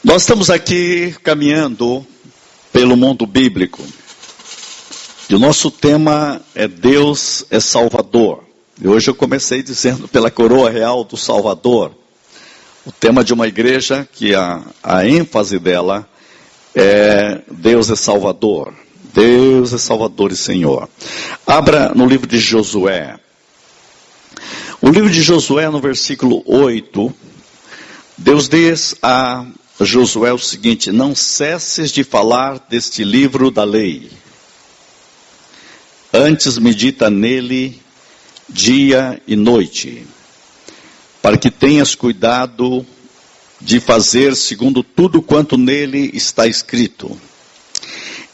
Nós estamos aqui caminhando pelo mundo bíblico. E o nosso tema é Deus é Salvador. E hoje eu comecei dizendo pela coroa real do Salvador. O tema de uma igreja que a ênfase dela é Deus é Salvador. Deus é Salvador e Senhor. Abra no livro de Josué. O livro de Josué, no versículo 8, Deus diz a Josué o seguinte: não cesses de falar deste livro da lei. Antes medita nele dia e noite, para que tenhas cuidado de fazer segundo tudo quanto nele está escrito.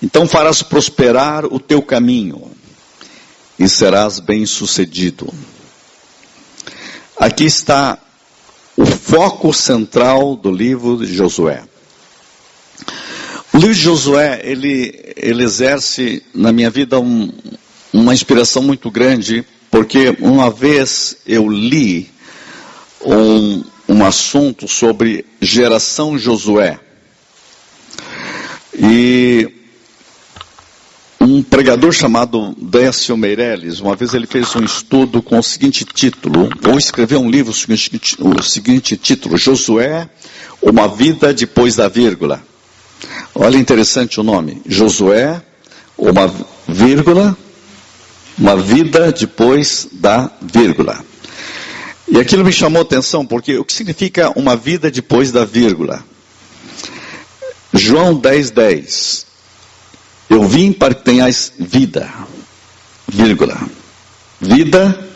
Então farás prosperar o teu caminho e serás bem-sucedido. Aqui está o foco central do livro de Josué. O livro de Josué, ele exerce na minha vida uma inspiração muito grande, porque uma vez eu li um assunto sobre geração Josué. E um pregador chamado Décio Meirelles, uma vez ele fez um estudo com o seguinte título, ou escreveu um livro com o seguinte título: Josué, uma vida depois da vírgula. Olha interessante o nome, Josué, uma vida depois da vírgula. E aquilo me chamou a atenção, porque o que significa uma vida depois da vírgula? João 10:10. Eu vim para que tenhais vida, vírgula, vida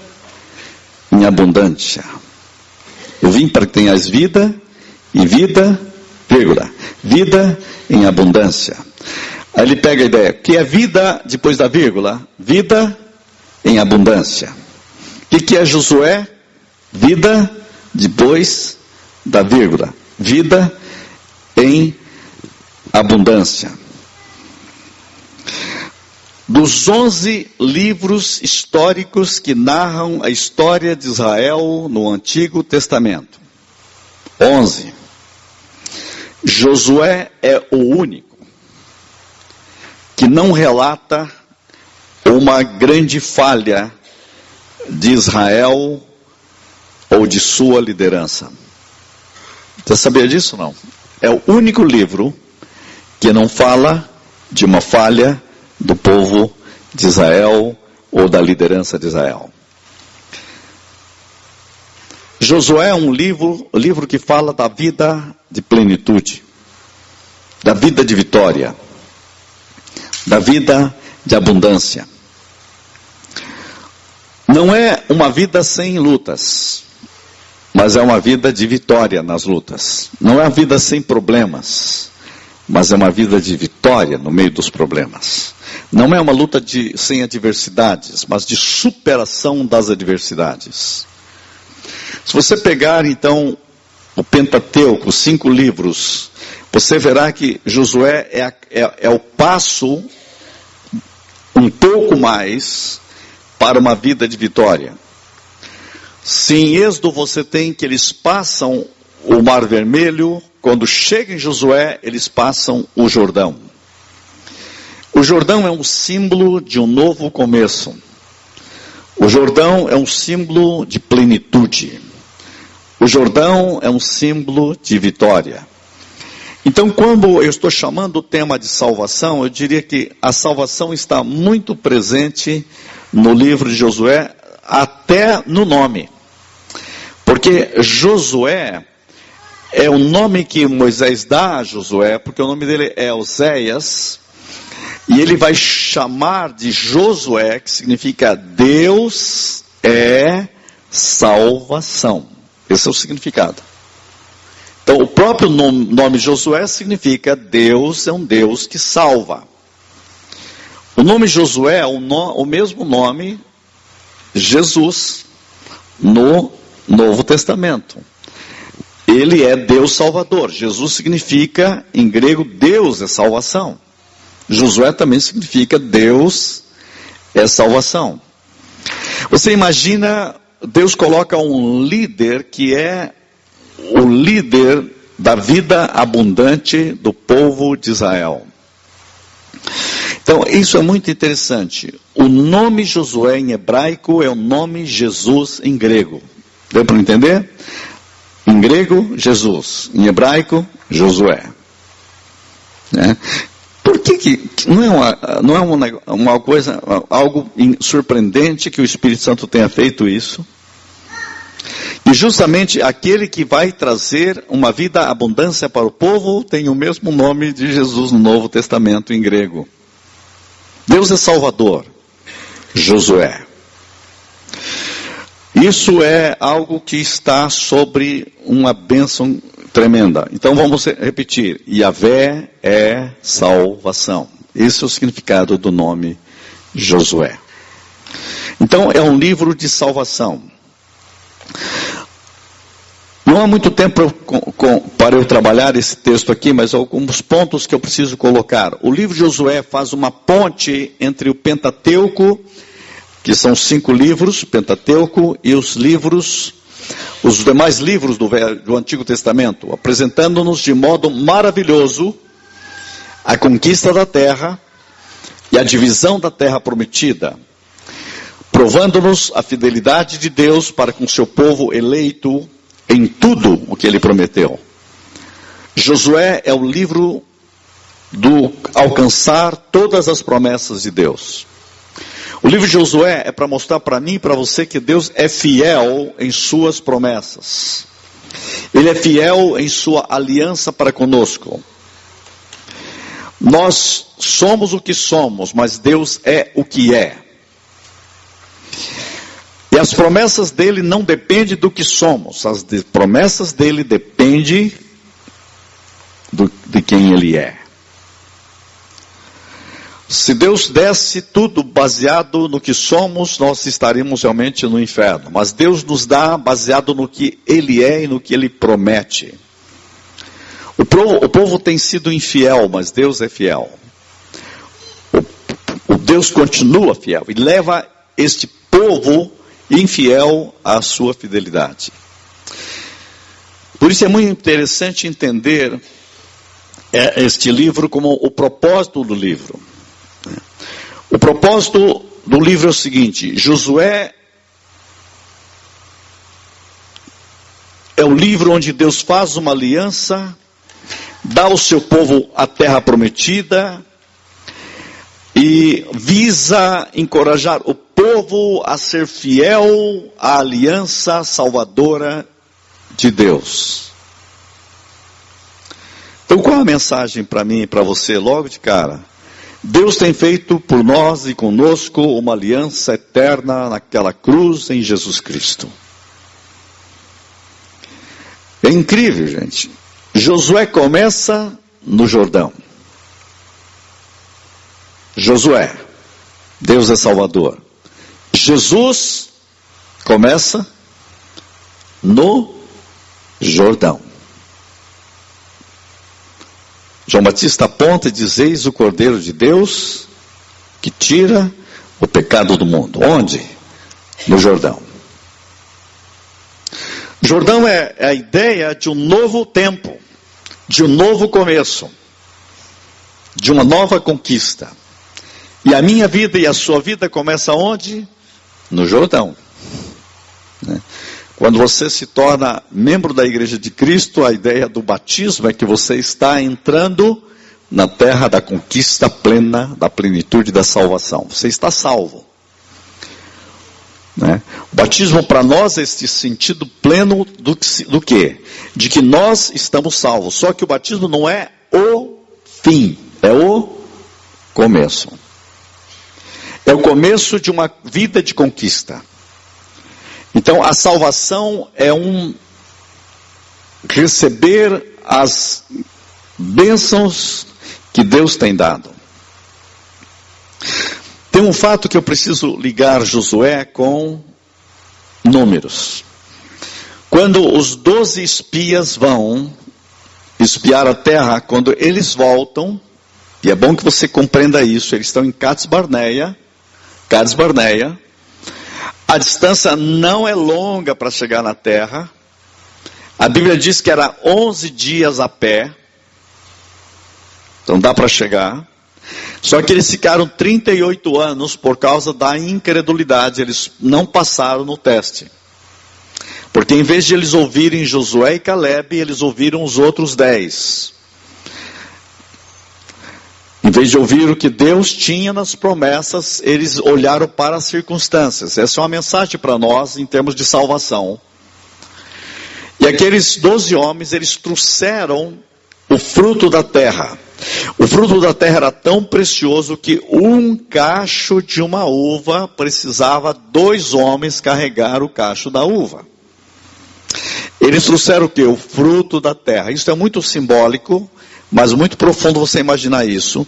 em abundância. Eu vim para que tenhais vida e vida, vírgula, vida em abundância. Aí ele pega a ideia, que é vida depois da vírgula? Vida em abundância. O que é Josué? Vida depois da vírgula, vida em abundância. Dos 11 livros históricos que narram a história de Israel no Antigo Testamento, 11, Josué é o único que não relata uma grande falha de Israel ou de sua liderança. Você sabia disso ou não? É o único livro que não fala de uma falha do povo de Israel ou da liderança de Israel. Josué é um livro que fala da vida de plenitude, da vida de vitória, da vida de abundância. Não é uma vida sem lutas, mas é uma vida de vitória nas lutas. Não é uma vida sem problemas, mas é uma vida de vitória no meio dos problemas. Não é uma luta sem adversidades, mas de superação das adversidades. Se você pegar, então, o Pentateuco, os 5 livros, você verá que Josué é o passo um pouco mais para uma vida de vitória. Se em Êxodo você tem que eles passam o Mar Vermelho, quando chega em Josué, eles passam o Jordão. O Jordão é um símbolo de um novo começo. O Jordão é um símbolo de plenitude. O Jordão é um símbolo de vitória. Então, quando eu estou chamando o tema de salvação, eu diria que a salvação está muito presente no livro de Josué, até no nome. Porque Josué é o nome que Moisés dá a Josué, porque o nome dele é Oséias, e ele vai chamar de Josué, que significa Deus é salvação. Esse é o significado. Então, o próprio nome Josué significa Deus é um Deus que salva. O nome Josué é o mesmo nome Jesus no Novo Testamento. Ele é Deus Salvador. Jesus significa, em grego, Deus é salvação. Josué também significa Deus é salvação. Você imagina, Deus coloca um líder que é o líder da vida abundante do povo de Israel. Então, isso é muito interessante. O nome Josué em hebraico é o nome Jesus em grego. Deu para entender? Em grego, Jesus. Em hebraico, Josué. Né? Por que não é uma coisa, algo surpreendente que o Espírito Santo tenha feito isso? E justamente aquele que vai trazer uma vida abundância para o povo tem o mesmo nome de Jesus no Novo Testamento em grego. Deus é Salvador, Josué. Isso é algo que está sobre uma bênção tremenda. Então vamos repetir. Yahvé é salvação. Esse é o significado do nome Josué. Então é um livro de salvação. Não há muito tempo para eu trabalhar esse texto aqui, mas alguns pontos que eu preciso colocar. O livro de Josué faz uma ponte entre o Pentateuco, que são 5 livros, Pentateuco, e os demais livros do Antigo Testamento, apresentando-nos de modo maravilhoso a conquista da terra e a divisão da terra prometida, provando-nos a fidelidade de Deus para com seu povo eleito em tudo o que ele prometeu. Josué é o livro do alcançar todas as promessas de Deus. O livro de Josué é para mostrar para mim e para você que Deus é fiel em suas promessas. Ele é fiel em sua aliança para conosco. Nós somos o que somos, mas Deus é o que é. E as promessas dele não dependem do que somos. As promessas dele dependem de quem ele é. Se Deus desse tudo baseado no que somos, nós estaríamos realmente no inferno. Mas Deus nos dá baseado no que ele é e no que ele promete. O povo tem sido infiel, mas Deus é fiel. O Deus continua fiel e leva este povo infiel à sua fidelidade. Por isso é muito interessante entender este livro como o propósito do livro. O propósito do livro é o seguinte: Josué é o livro onde Deus faz uma aliança, dá ao seu povo a terra prometida e visa encorajar o povo a ser fiel à aliança salvadora de Deus. Então qual é a mensagem para mim e para você logo de cara? Deus tem feito por nós e conosco uma aliança eterna naquela cruz em Jesus Cristo. É incrível, gente. Josué começa no Jordão. Josué, Deus é Salvador. Jesus começa no Jordão. João Batista aponta e diz: eis o Cordeiro de Deus que tira o pecado do mundo. Onde? No Jordão. Jordão é a ideia de um novo tempo, de um novo começo, de uma nova conquista. E a minha vida e a sua vida começa onde? No Jordão. Quando você se torna membro da Igreja de Cristo, a ideia do batismo é que você está entrando na terra da conquista plena, da plenitude da salvação. Você está salvo. O batismo para nós é este sentido pleno do quê? De que nós estamos salvos. Só que o batismo não é o fim, é o começo. É o começo de uma vida de conquista. Então a salvação é receber as bênçãos que Deus tem dado. Tem um fato que eu preciso ligar Josué com Números. Quando os 12 espias vão espiar a terra, quando eles voltam, e é bom que você compreenda isso, eles estão em Cades Barneia, a distância não é longa para chegar na terra, A Bíblia diz que era 11 dias a pé. Então dá para chegar. Só que eles ficaram 38 anos por causa da incredulidade. Eles não passaram no teste. Porque em vez de eles ouvirem Josué e Calebe, eles ouviram os outros 10. Em vez de ouvir o que Deus tinha nas promessas, eles olharam para as circunstâncias. Essa é uma mensagem para nós em termos de salvação. E aqueles 12 homens, eles trouxeram o fruto da terra. O fruto da terra era tão precioso que um cacho de uma uva precisava 2 homens carregar o cacho da uva. Eles trouxeram o quê? O fruto da terra. Isso é muito simbólico, mas muito profundo você imaginar isso.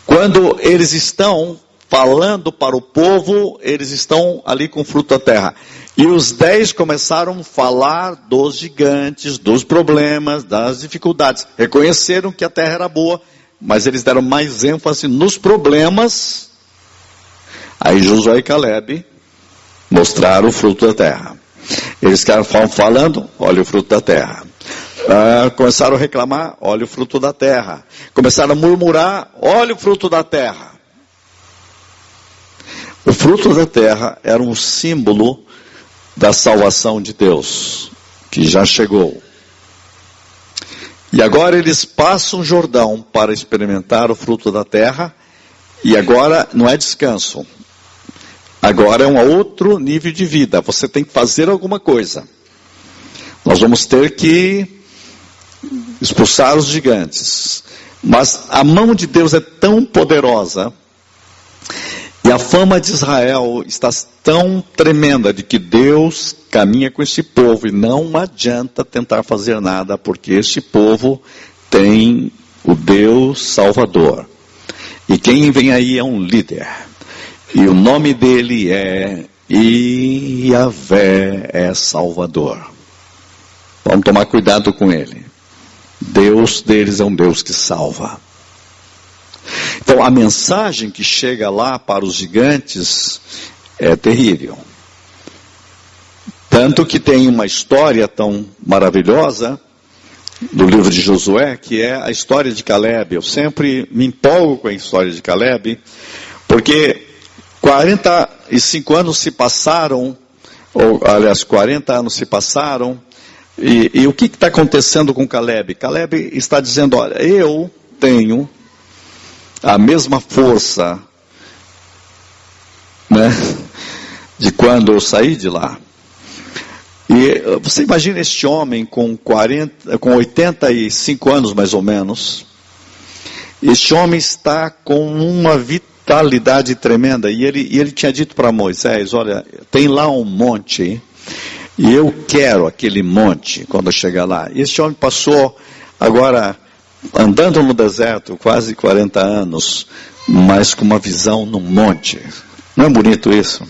Quando eles estão falando para o povo, eles estão ali com o fruto da terra. E os 10 começaram a falar dos gigantes, dos problemas, das dificuldades. Reconheceram que a terra era boa, mas eles deram mais ênfase nos problemas. Aí Josué e Calebe mostraram o fruto da terra. Eles ficaram falando, olha o fruto da terra. Começaram a reclamar, olha o fruto da terra. Começaram a murmurar, olha o fruto da terra. O fruto da terra era um símbolo da salvação de Deus, que já chegou. E agora eles passam o Jordão para experimentar o fruto da terra, e agora não é descanso. Agora é um outro nível de vida, você tem que fazer alguma coisa. Nós vamos ter que expulsar os gigantes. Mas a mão de Deus é tão poderosa, e a fama de Israel está tão tremenda de que Deus caminha com esse povo e não adianta tentar fazer nada, porque este povo tem o Deus Salvador. E quem vem aí é um líder. E o nome dele é Yahvé, é Salvador. Vamos tomar cuidado com ele. Deus deles é um Deus que salva. Então a mensagem que chega lá para os gigantes é terrível. Tanto que tem uma história tão maravilhosa do livro de Josué, que é a história de Calebe. Eu sempre me empolgo com a história de Calebe, porque 45 anos se passaram, ou aliás 40 anos se passaram, e o que está acontecendo com Calebe? Calebe está dizendo, olha, eu tenho a mesma força, né, de quando eu saí de lá. E você imagina este homem com 85 anos mais ou menos. Este homem está com uma vitalidade tremenda. E ele tinha dito para Moisés, olha, tem lá um monte, e eu quero aquele monte quando eu chegar lá. E este homem passou agora andando no deserto, quase 40 anos, mas com uma visão no monte. Não é bonito isso?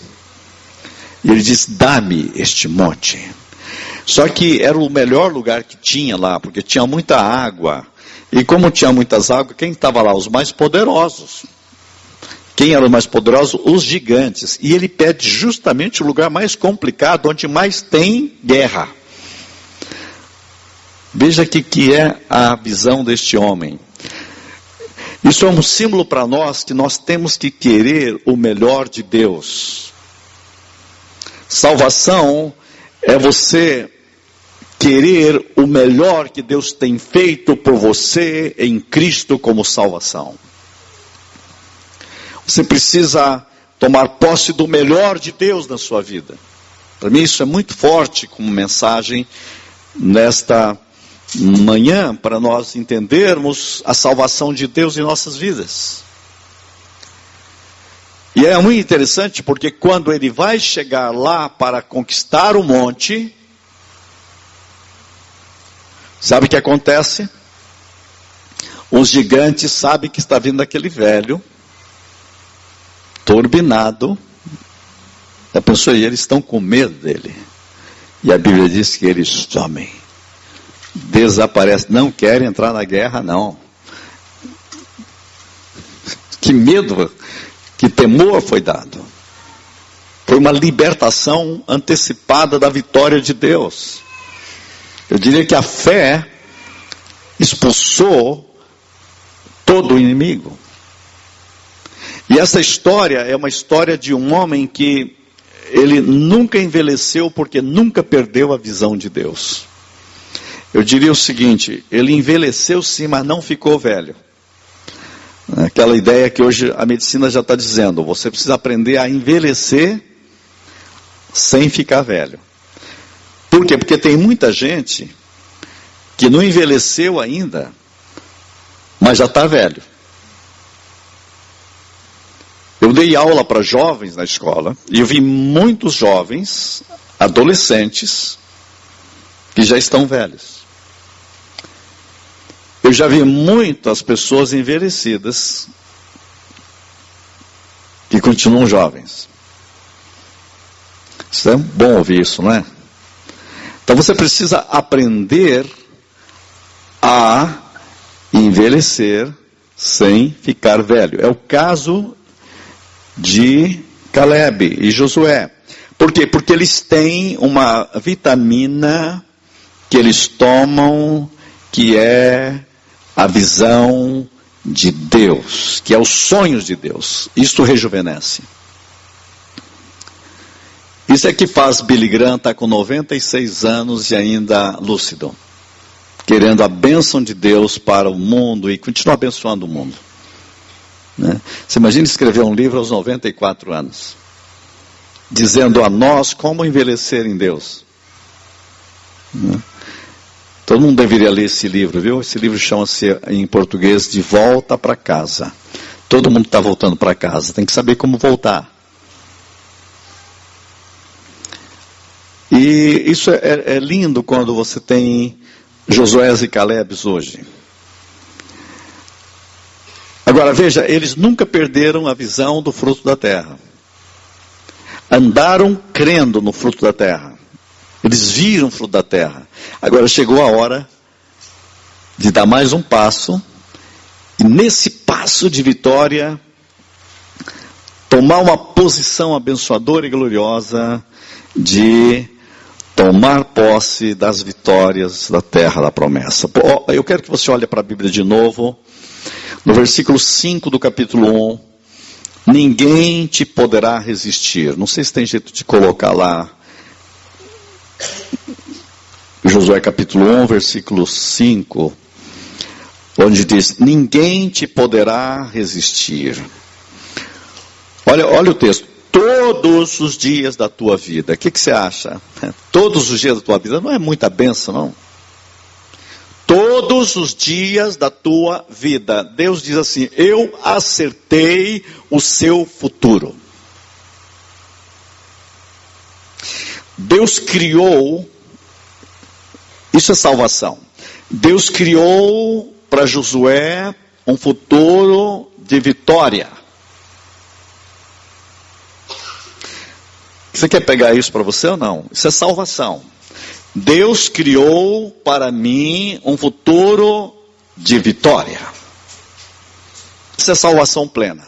E ele diz, dá-me este monte. Só que era o melhor lugar que tinha lá, porque tinha muita água. E como tinha muitas águas, quem estava lá? Os mais poderosos. Quem eram os mais poderosos? Os gigantes. E ele pede justamente o lugar mais complicado, onde mais tem guerra. Veja que é a visão deste homem. Isso é um símbolo para nós, que nós temos que querer o melhor de Deus. Salvação é você querer o melhor que Deus tem feito por você em Cristo como salvação. Você precisa tomar posse do melhor de Deus na sua vida. Para mim isso é muito forte como mensagem nesta manhã, para nós entendermos a salvação de Deus em nossas vidas. E é muito interessante, porque quando ele vai chegar lá para conquistar o monte, sabe o que acontece? Os gigantes sabem que está vindo aquele velho, turbinado. A pessoa, e eles estão com medo dele. E a Bíblia diz que eles somem. Desaparece, não querem entrar na guerra, não. Que medo, que temor foi dado. Foi uma libertação antecipada da vitória de Deus. Eu diria que a fé expulsou todo o inimigo. E essa história é uma história de um homem que ele nunca envelheceu porque nunca perdeu a visão de Deus. Eu diria o seguinte, ele envelheceu sim, mas não ficou velho. Aquela ideia que hoje a medicina já está dizendo, você precisa aprender a envelhecer sem ficar velho. Por quê? Porque tem muita gente que não envelheceu ainda, mas já está velho. Eu dei aula para jovens na escola, e eu vi muitos jovens, adolescentes, que já estão velhos. Eu já vi muitas pessoas envelhecidas, que continuam jovens. Isso é bom ouvir isso, não é? Então você precisa aprender a envelhecer sem ficar velho. É o caso de Caleb e Josué. Por quê? Porque eles têm uma vitamina que eles tomam, que é a visão de Deus, que é os sonhos de Deus. Isso rejuvenesce. Isso é que faz Billy Graham estar com 96 anos e ainda lúcido, querendo a bênção de Deus para o mundo e continuar abençoando o mundo. Né? Você imagina escrever um livro aos 94 anos, dizendo a nós como envelhecer em Deus. Né? Todo mundo deveria ler esse livro, viu? Esse livro chama-se em português De Volta para Casa. Todo mundo está voltando para casa, tem que saber como voltar. E isso é lindo quando você tem Josué e Caleb hoje. Agora veja, eles nunca perderam a visão do fruto da terra. Andaram crendo no fruto da terra. Eles viram o fruto da terra. Agora chegou a hora de dar mais um passo. E nesse passo de vitória, tomar uma posição abençoadora e gloriosa de tomar posse das vitórias da terra da promessa. Eu quero que você olhe para a Bíblia de novo. No versículo 5 do capítulo 1. Ninguém te poderá resistir. Não sei se tem jeito de colocar lá. Josué capítulo 1, versículo 5. Onde diz, ninguém te poderá resistir. Olha o texto. Todos os dias da tua vida. O que você acha? Todos os dias da tua vida. Não é muita bênção, não? Todos os dias da tua vida. Deus diz assim, eu acertei o seu futuro. Deus criou, isso é salvação. Deus criou para Josué um futuro de vitória. Você quer pegar isso para você ou não? Isso é salvação. Deus criou para mim um futuro de vitória. Isso é salvação plena.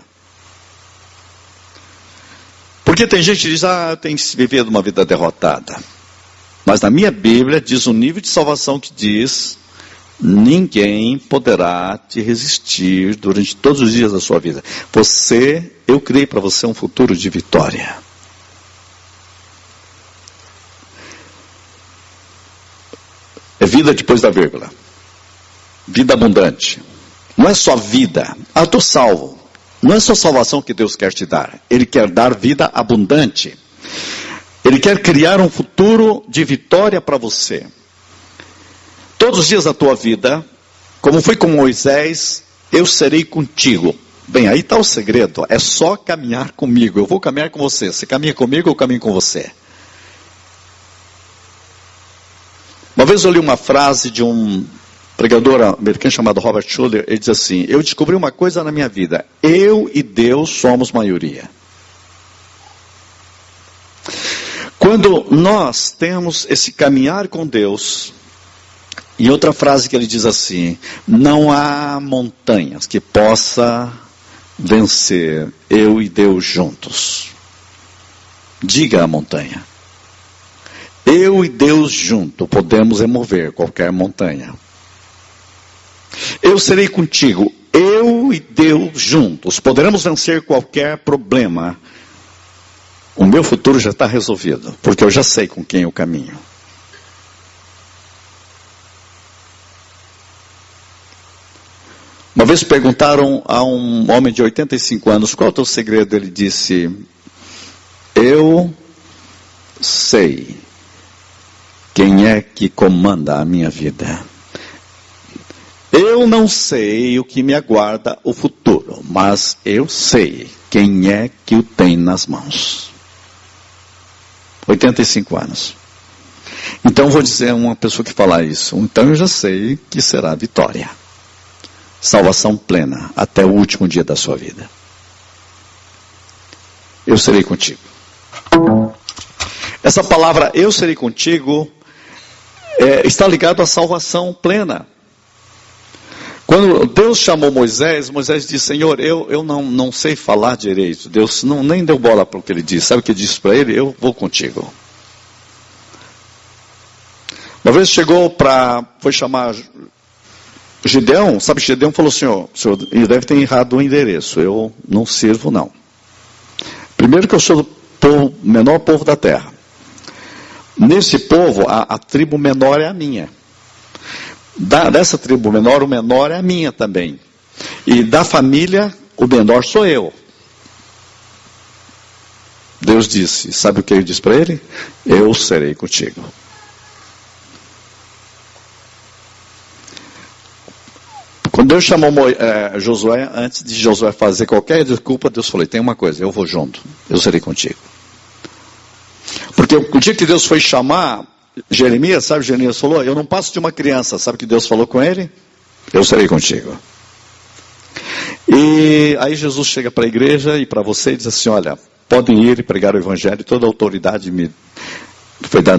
Porque tem gente que diz, eu tenho que viver uma vida derrotada. Mas na minha Bíblia diz um nível de salvação que diz, ninguém poderá te resistir durante todos os dias da sua vida. Eu criei para você um futuro de vitória. É vida depois da vírgula. Vida abundante. Não é só vida. Eu estou salvo. Não é só salvação que Deus quer te dar. Ele quer dar vida abundante. Ele quer criar um futuro de vitória para você. Todos os dias da tua vida, como foi com Moisés, eu serei contigo. Bem, aí está o segredo. É só caminhar comigo. Eu vou caminhar com você. Você caminha comigo, eu caminho com você. Uma vez eu li uma frase de um pregador americano chamado Robert Schuller. Ele diz assim, eu descobri uma coisa na minha vida. Eu e Deus somos maioria. Quando nós temos esse caminhar com Deus, e outra frase que ele diz assim, não há montanhas que possa vencer eu e Deus juntos. Diga a montanha. Eu e Deus junto podemos remover qualquer montanha. Eu serei contigo. Eu e Deus juntos poderemos vencer qualquer problema. O meu futuro já está resolvido, porque eu já sei com quem eu caminho. Uma vez perguntaram a um homem de 85 anos, qual é o teu segredo? Ele disse, eu sei quem é que comanda a minha vida. Eu não sei o que me aguarda o futuro, mas eu sei quem é que o tem nas mãos. 85 anos. Então vou dizer a uma pessoa que falar isso, então eu já sei que será vitória. Salvação plena, até o último dia da sua vida. Eu serei contigo. Essa palavra, eu serei contigo, está ligado à salvação plena. Quando Deus chamou Moisés, Moisés disse, Senhor, eu não sei falar direito. Deus nem deu bola para o que ele disse. Sabe o que ele disse para ele? Eu vou contigo. Uma vez foi chamar Gideão, sabe, Gideão falou, senhor, ele deve ter errado o endereço, eu não sirvo não. Primeiro que eu sou do menor povo da terra. Nesse povo, a tribo menor é a minha. Dessa tribo menor, o menor é a minha também. E da família, o menor sou eu. Deus disse, sabe o que ele disse para ele? Eu serei contigo. Quando Deus chamou Josué, antes de Josué fazer qualquer desculpa, Deus falou, tem uma coisa, eu vou junto, eu serei contigo. Porque o dia que Deus foi chamar Jeremias, sabe, Jeremias falou, eu não passo de uma criança, sabe o que Deus falou com ele? Eu serei contigo. E aí Jesus chega para a igreja e para você e diz assim, olha, podem ir e pregar o evangelho, toda a autoridade me foi dada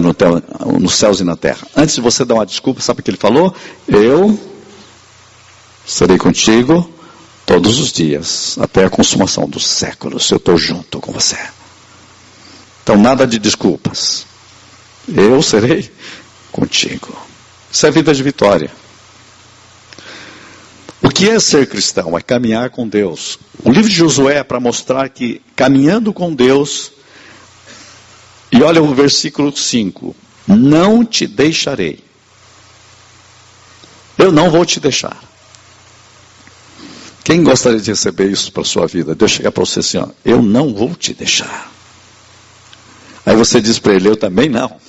nos céus e na terra. Antes de você dar uma desculpa, sabe o que ele falou? Eu serei contigo todos os dias, até a consumação dos séculos. Eu estou junto com você. Então, nada de desculpas. Eu serei contigo. Isso é vida de vitória. O que é ser cristão? É caminhar com Deus. O livro de Josué é para mostrar que, caminhando com Deus, e olha o versículo 5, não te deixarei. Eu não vou te deixar. Quem gostaria de receber isso para a sua vida? Deus chegar para você assim, ó, eu não vou te deixar. Aí você diz para ele, eu também não.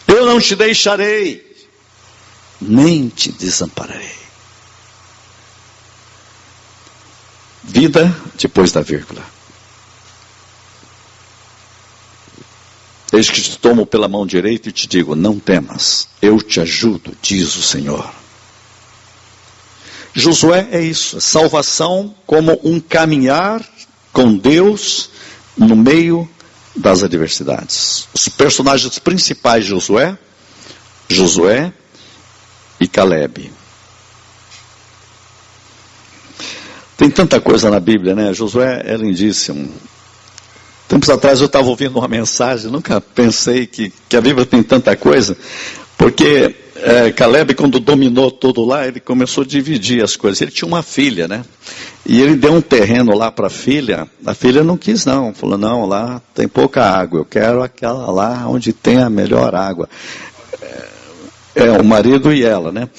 Eu não te deixarei, nem te desampararei. Vida depois da vírgula. Eis que te tomo pela mão direita e te digo, não temas, eu te ajudo, diz o Senhor. Josué é isso, salvação como um caminhar com Deus no meio das adversidades. Os personagens principais de Josué e Calebe. Tem tanta coisa na Bíblia, né? Josué é lindíssimo. Tempos atrás eu estava ouvindo uma mensagem, nunca pensei que a Bíblia tem tanta coisa, porque Calebe, quando dominou tudo lá, ele começou a dividir as coisas. Ele tinha uma filha, né? E ele deu um terreno lá para a filha não quis não, falou, não, lá tem pouca água, eu quero aquela lá onde tem a melhor água. O marido e ela, né?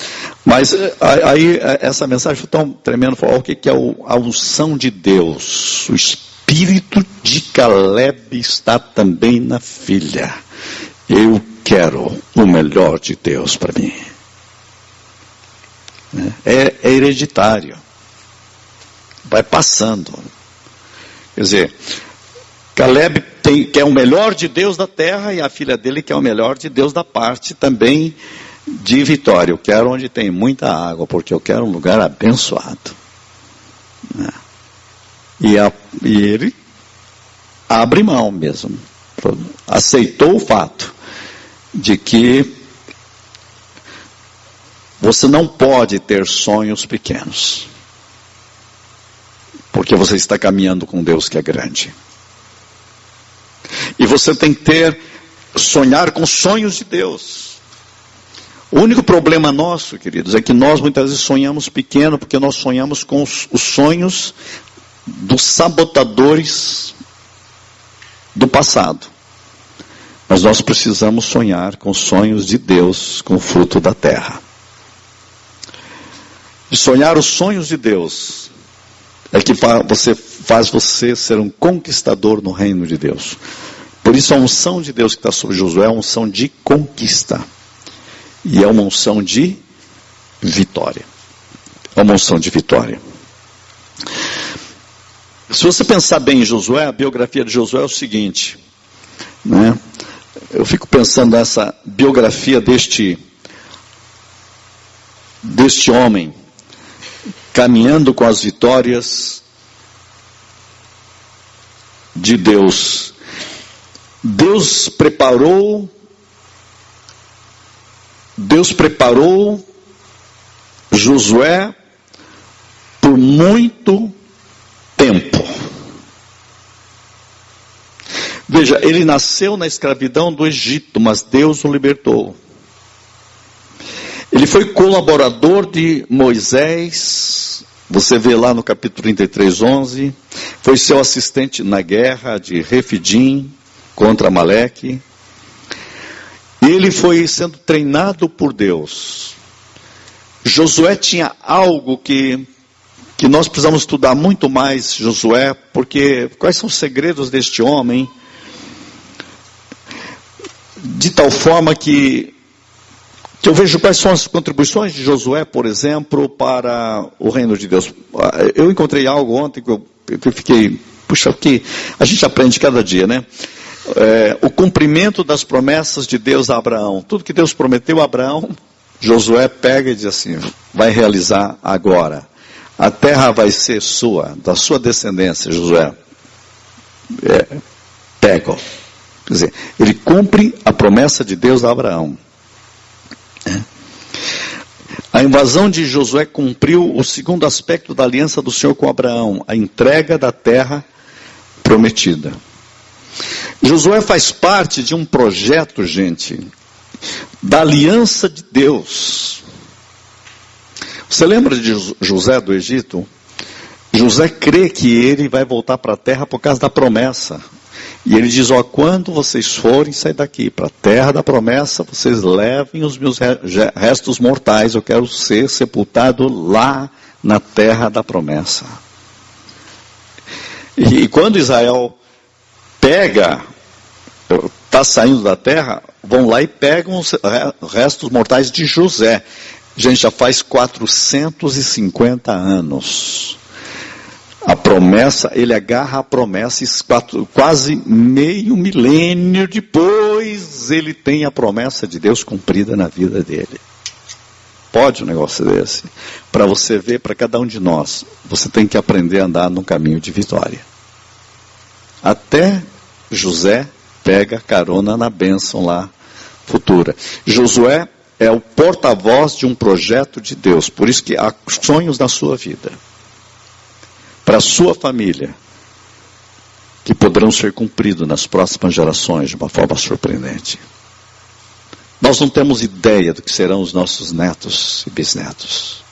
Mas aí essa mensagem foi tão tremenda, falou, o que é a unção de Deus? O espírito de Calebe está também na filha. Eu quero o melhor de Deus para mim. É hereditário. Vai passando. Quer dizer, Calebe quer o melhor de Deus da terra e a filha dele quer o melhor de Deus da parte também de vitória. Eu quero onde tem muita água, porque eu quero um lugar abençoado. E ele abre mão mesmo. Aceitou o fato de que você não pode ter sonhos pequenos, porque você está caminhando com Deus que é grande. E você tem que ter sonhar com sonhos de Deus. O único problema nosso, queridos, é que nós muitas vezes sonhamos pequeno, porque nós sonhamos com os sonhos dos sabotadores do passado. Mas nós precisamos sonhar com os sonhos de Deus, com o fruto da terra. E sonhar os sonhos de Deus é que faz você ser um conquistador no reino de Deus. Por isso a unção de Deus que está sobre Josué é uma unção de conquista. E é uma unção de vitória. É uma unção de vitória. Se você pensar bem em Josué, a biografia de Josué é o seguinte, né? Eu fico pensando nessa biografia deste homem, caminhando com as vitórias de Deus. Deus preparou Josué por muito tempo. Veja, ele nasceu na escravidão do Egito, mas Deus o libertou. Ele foi colaborador de Moisés, você vê lá no capítulo 33, 11. Foi seu assistente na guerra de Refidim contra Amaleque. Ele foi sendo treinado por Deus. Josué tinha algo que nós precisamos estudar muito mais, Josué, porque quais são os segredos deste homem? De tal forma que eu vejo quais são as contribuições de Josué, por exemplo, para o reino de Deus. Eu encontrei algo ontem que eu fiquei, puxa, que a gente aprende cada dia, né? O cumprimento das promessas de Deus a Abraão. Tudo que Deus prometeu a Abraão, Josué pega e diz assim, vai realizar agora. A terra vai ser sua, da sua descendência, Josué. Pega. Quer dizer, ele cumpre a promessa de Deus a Abraão. A invasão de Josué cumpriu o segundo aspecto da aliança do Senhor com Abraão, a entrega da terra prometida. Josué faz parte de um projeto, gente, da aliança de Deus. Você lembra de José do Egito? José crê que ele vai voltar para a terra por causa da promessa. E ele diz, quando vocês forem sair daqui para a terra da promessa, vocês levem os meus restos mortais, eu quero ser sepultado lá na terra da promessa. E quando Israel está saindo da terra, vão lá e pegam os restos mortais de José. Gente, já faz 450 anos. A promessa, ele agarra a promessa, quase meio milênio depois, ele tem a promessa de Deus cumprida na vida dele. Pode um negócio desse? Para você ver, para cada um de nós, você tem que aprender a andar num caminho de vitória. Até José pega carona na bênção lá futura. Josué é o porta-voz de um projeto de Deus, por isso que há sonhos na sua vida. Para a sua família, que poderão ser cumpridos nas próximas gerações de uma forma surpreendente. Nós não temos ideia do que serão os nossos netos e bisnetos.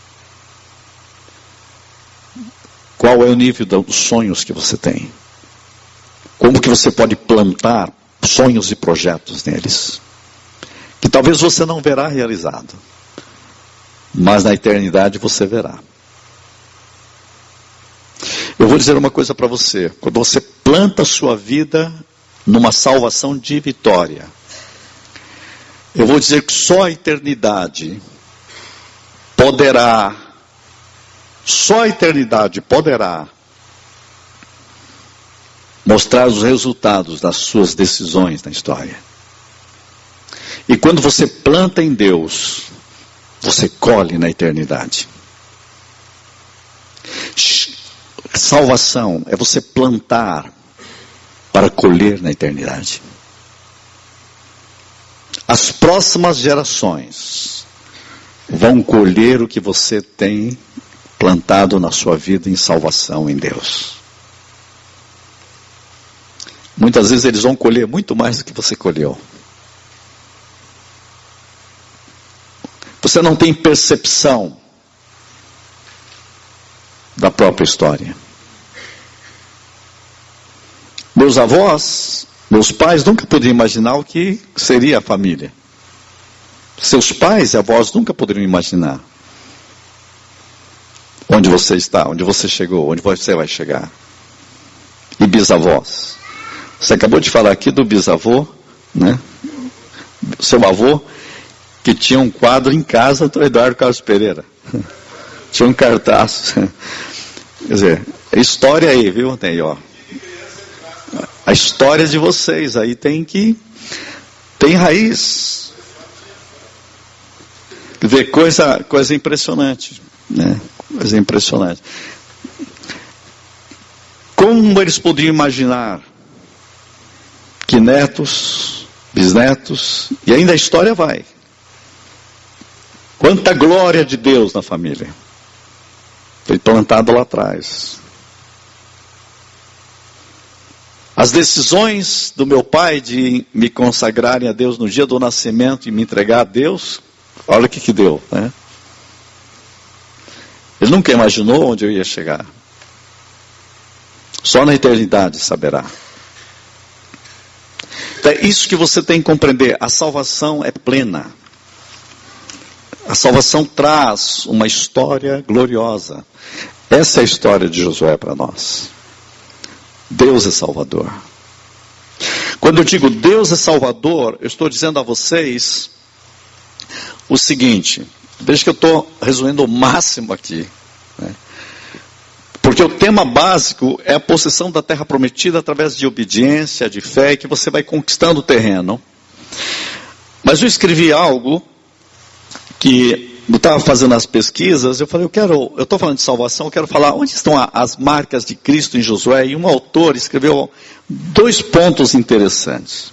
Qual é o nível dos sonhos que você tem? Como que você pode plantar sonhos e projetos neles? Que talvez você não verá realizado, mas na eternidade você verá. Eu vou dizer uma coisa para você. Quando você planta a sua vida numa salvação de vitória, eu vou dizer que só a eternidade poderá mostrar os resultados das suas decisões na história. E quando você planta em Deus, você colhe na eternidade. Salvação é você plantar para colher na eternidade. As próximas gerações vão colher o que você tem plantado na sua vida em salvação em Deus. Muitas vezes eles vão colher muito mais do que você colheu. Você não tem percepção da própria história. Meus avós, meus pais nunca podiam imaginar o que seria a família. Seus pais e avós nunca poderiam imaginar onde você está, onde você chegou, onde você vai chegar. E bisavós. Você acabou de falar aqui do bisavô, né? Seu avô, que tinha um quadro em casa do Eduardo Carlos Pereira. Tinha um cartaz. Quer dizer, história aí, viu? Tem, ó. A história de vocês aí tem raiz. Quer dizer, coisa impressionante, né? Coisa impressionante. Como eles podiam imaginar que netos, bisnetos, e ainda a história vai. Quanta glória de Deus na família. Foi plantado lá atrás. As decisões do meu pai de me consagrarem a Deus no dia do nascimento e me entregar a Deus, olha o que deu, né? Ele nunca imaginou onde eu ia chegar. Só na eternidade saberá. Então é isso que você tem que compreender. A salvação é plena. A salvação traz uma história gloriosa. Essa é a história de Josué para nós. Deus é Salvador. Quando eu digo Deus é Salvador, eu estou dizendo a vocês o seguinte. Veja que eu estou resumindo o máximo aqui, né? Porque o tema básico é a possessão da terra prometida através de obediência, de fé, que você vai conquistando o terreno. Mas eu escrevi algo que eu estava fazendo as pesquisas, eu falei, eu estou falando de salvação, eu quero falar onde estão as marcas de Cristo em Josué, e um autor escreveu 2 pontos interessantes.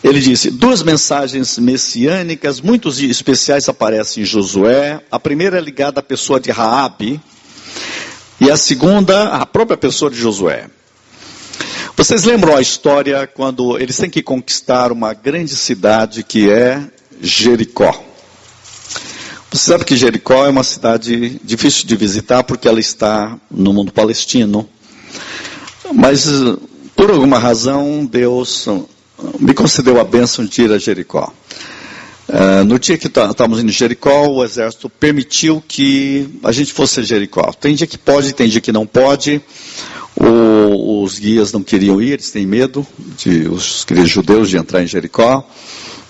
Ele disse, 2 mensagens messiânicas muito especiais aparecem em Josué. A primeira é ligada à pessoa de Raabe, e a segunda, a própria pessoa de Josué. Vocês lembram a história quando eles têm que conquistar uma grande cidade que é Jericó? Você sabe que Jericó é uma cidade difícil de visitar porque ela está no mundo palestino. Mas, por alguma razão, Deus me concedeu a bênção de ir a Jericó. No dia que estávamos indo em Jericó, o exército permitiu que a gente fosse a Jericó. Tem dia que pode, tem dia que não pode. Os guias não queriam ir, eles têm medo, os judeus, de entrar em Jericó.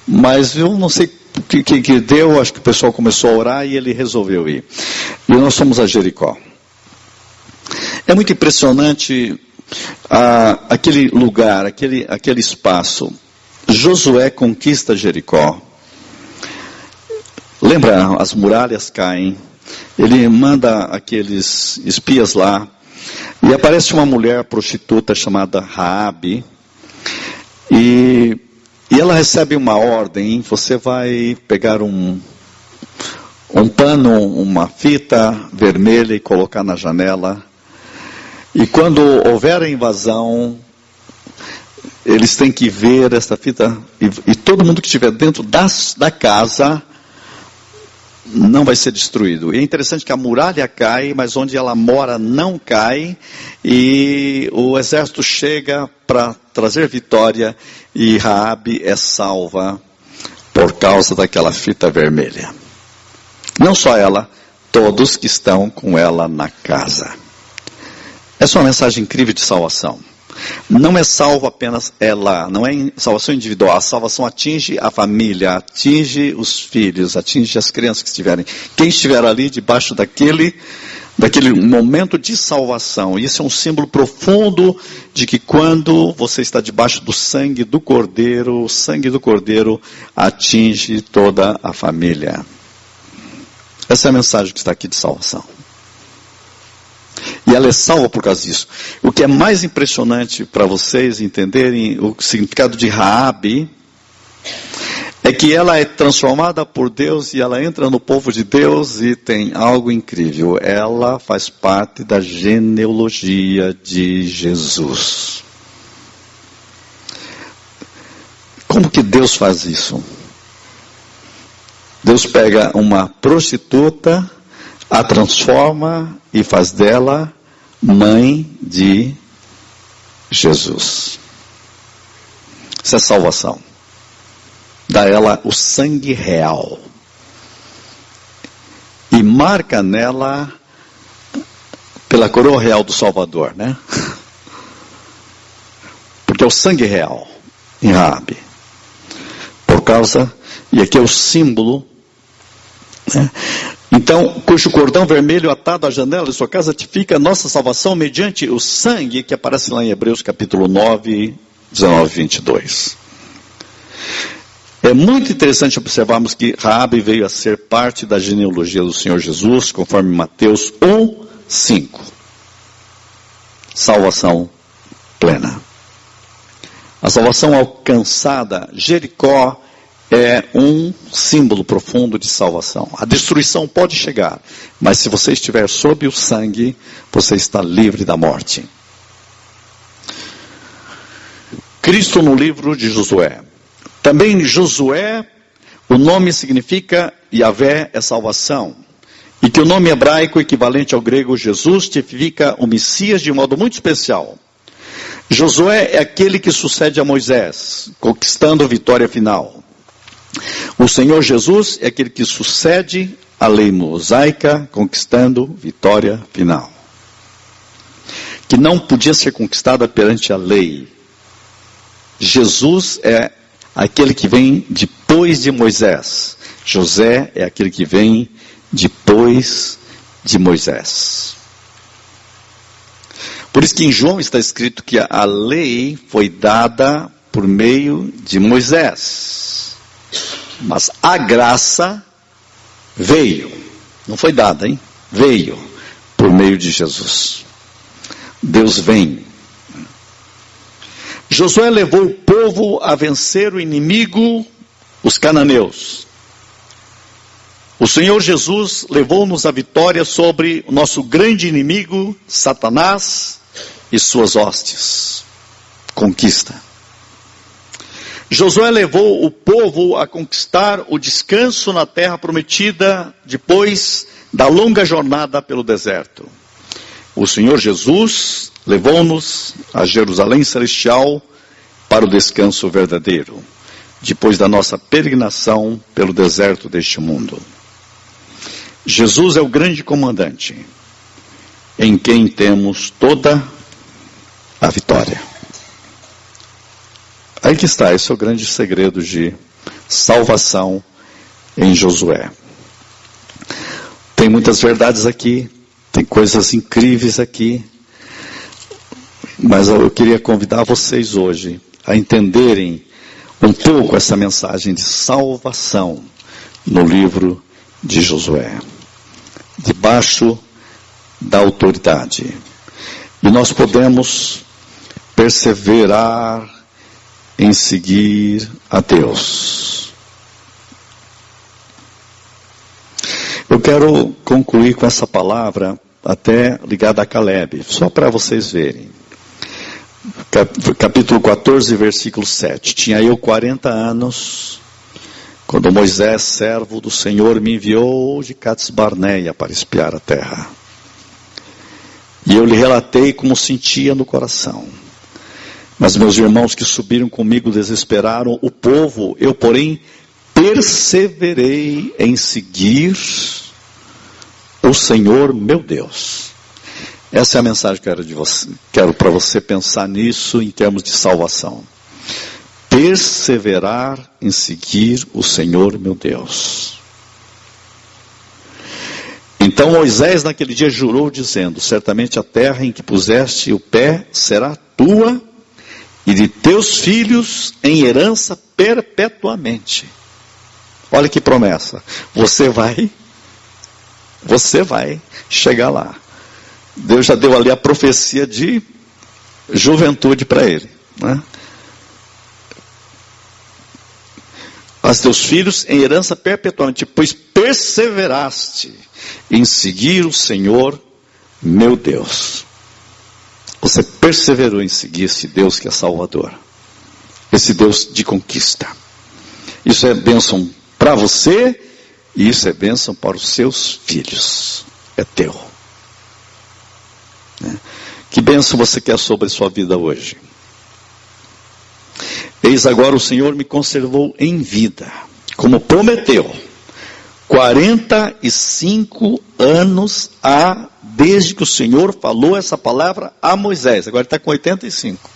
Mas eu não sei o que deu, acho que o pessoal começou a orar e ele resolveu ir. E nós fomos a Jericó. É muito impressionante aquele lugar, aquele espaço. Josué conquista Jericó. Lembra, as muralhas caem. Ele manda aqueles espias lá. E aparece uma mulher prostituta chamada Raabe. E ela recebe uma ordem. Você vai pegar um pano, uma fita vermelha e colocar na janela. E quando houver a invasão, eles têm que ver essa fita. E todo mundo que estiver dentro da casa não vai ser destruído. E é interessante que a muralha cai, mas onde ela mora não cai. E o exército chega para trazer vitória. E Raabe é salva por causa daquela fita vermelha. Não só ela, todos que estão com ela na casa. Essa é uma mensagem incrível de salvação. Não é salvo apenas ela, não é salvação individual. A salvação atinge a família, atinge os filhos, atinge as crianças que estiverem. Quem estiver ali debaixo daquele momento de salvação. Isso é um símbolo profundo de que quando você está debaixo do sangue do Cordeiro, o sangue do Cordeiro atinge toda a família. Essa é a mensagem que está aqui de salvação. E ela é salva por causa disso. O que é mais impressionante para vocês entenderem o significado de Raabe é que ela é transformada por Deus e ela entra no povo de Deus e tem algo incrível. Ela faz parte da genealogia de Jesus. Como que Deus faz isso? Deus pega uma prostituta, a transforma e faz dela mãe de Jesus. Isso é salvação. Dá a ela o sangue real. E marca nela pela coroa real do Salvador, né? Porque é o sangue real em Raabe. Por causa, e aqui é o símbolo, né? Então, cujo cordão vermelho atado à janela de sua casa tipifica a nossa salvação mediante o sangue, que aparece lá em Hebreus capítulo 9, 19 e 22. É muito interessante observarmos que Raabe veio a ser parte da genealogia do Senhor Jesus, conforme Mateus 1, 5. Salvação plena. A salvação alcançada, Jericó, é um símbolo profundo de salvação. A destruição pode chegar, mas se você estiver sob o sangue, você está livre da morte. Cristo no livro de Josué. Também em Josué, o nome significa Yahvé é salvação. E que o nome hebraico equivalente ao grego Jesus tipifica o Messias de um modo muito especial. Josué é aquele que sucede a Moisés, conquistando a vitória final. O Senhor Jesus é aquele que sucede a lei mosaica, conquistando vitória final. Que não podia ser conquistada perante a lei. Jesus é aquele que vem depois de Moisés. José é aquele que vem depois de Moisés. Por isso que em João está escrito que a lei foi dada por meio de Moisés. Mas a graça veio. Não foi dada, hein? Veio por meio de Jesus. Deus vem. Josué levou o povo a vencer o inimigo, os cananeus. O Senhor Jesus levou-nos à vitória sobre o nosso grande inimigo, Satanás e suas hostes. Conquista. Josué levou o povo a conquistar o descanso na terra prometida depois da longa jornada pelo deserto. O Senhor Jesus levou-nos a Jerusalém Celestial para o descanso verdadeiro, depois da nossa peregrinação pelo deserto deste mundo. Jesus é o grande comandante, em quem temos toda a vitória. Aí que está, esse é o grande segredo de salvação em Josué. Tem muitas verdades aqui, tem coisas incríveis aqui, mas eu queria convidar vocês hoje a entenderem um pouco essa mensagem de salvação no livro de Josué, debaixo da autoridade. E nós podemos perseverar em seguir a Deus. Eu quero concluir com essa palavra até ligada a Caleb, só para vocês verem. Capítulo 14, versículo 7. Tinha eu 40 anos, quando Moisés, servo do Senhor, me enviou de Cades Barneia para espiar a terra. E eu lhe relatei como sentia no coração. Mas meus irmãos que subiram comigo desesperaram o povo. Eu, porém, perseverei em seguir o Senhor meu Deus. Essa é a mensagem que quero para você pensar nisso em termos de salvação. Perseverar em seguir o Senhor meu Deus. Então Moisés naquele dia jurou dizendo: certamente a terra em que puseste o pé será tua e de teus filhos em herança perpetuamente. Olha que promessa. Você vai chegar lá. Deus já deu ali a profecia de juventude para ele, né? As teus filhos em herança perpetuamente, pois perseveraste em seguir o Senhor meu Deus. Você perseverou em seguir esse Deus que é Salvador, esse Deus de conquista. Isso é bênção para você E isso é bênção para os seus filhos. É teu. Que bênção você quer sobre a sua vida hoje? Eis agora o Senhor me conservou em vida, como prometeu. 45 anos há desde que o Senhor falou essa palavra a Moisés. Agora ele está com 85.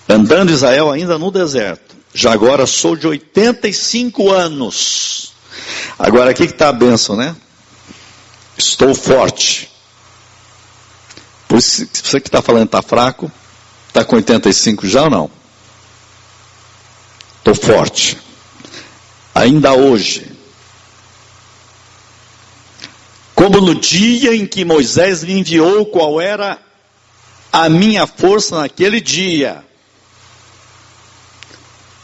Andando Israel ainda no deserto. Já agora sou de 85 anos. Agora aqui que está a bênção, né? Estou forte. Por isso, você que está falando está fraco, está com 85 já ou não? Estou forte. Ainda hoje. Como no dia em que Moisés me enviou, qual era a minha força naquele dia.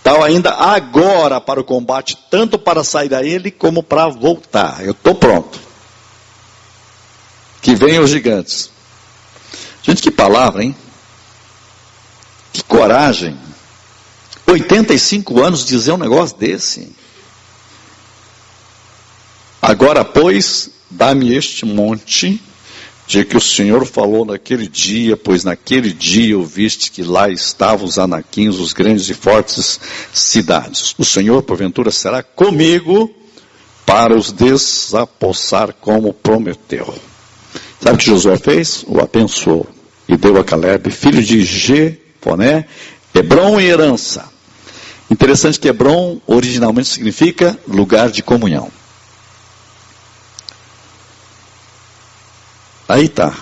Tal ainda agora para o combate, tanto para sair a ele como para voltar. Eu estou pronto. Que venham os gigantes. Gente, que palavra, hein? Que coragem. 85 anos dizer um negócio desse. Agora, pois, dá-me este monte, de que o Senhor falou naquele dia, pois naquele dia ouviste que lá estavam os anaquins, os grandes e fortes cidades. O Senhor, porventura, será comigo para os desapossar como prometeu. Sabe o que Josué fez? O abençoou e deu a Caleb, filho de Jefoné, Hebrom e herança. Interessante que Hebrom originalmente significa lugar de comunhão. Aí está.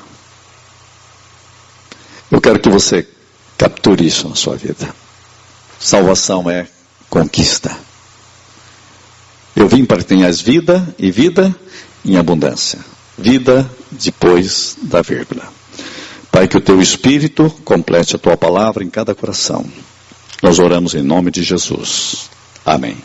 Eu quero que você capture isso na sua vida. Salvação é conquista. Eu vim para que tenhas vida e vida em abundância. Vida depois da vírgula. Pai, que o teu Espírito complete a tua palavra em cada coração. Nós oramos em nome de Jesus. Amém.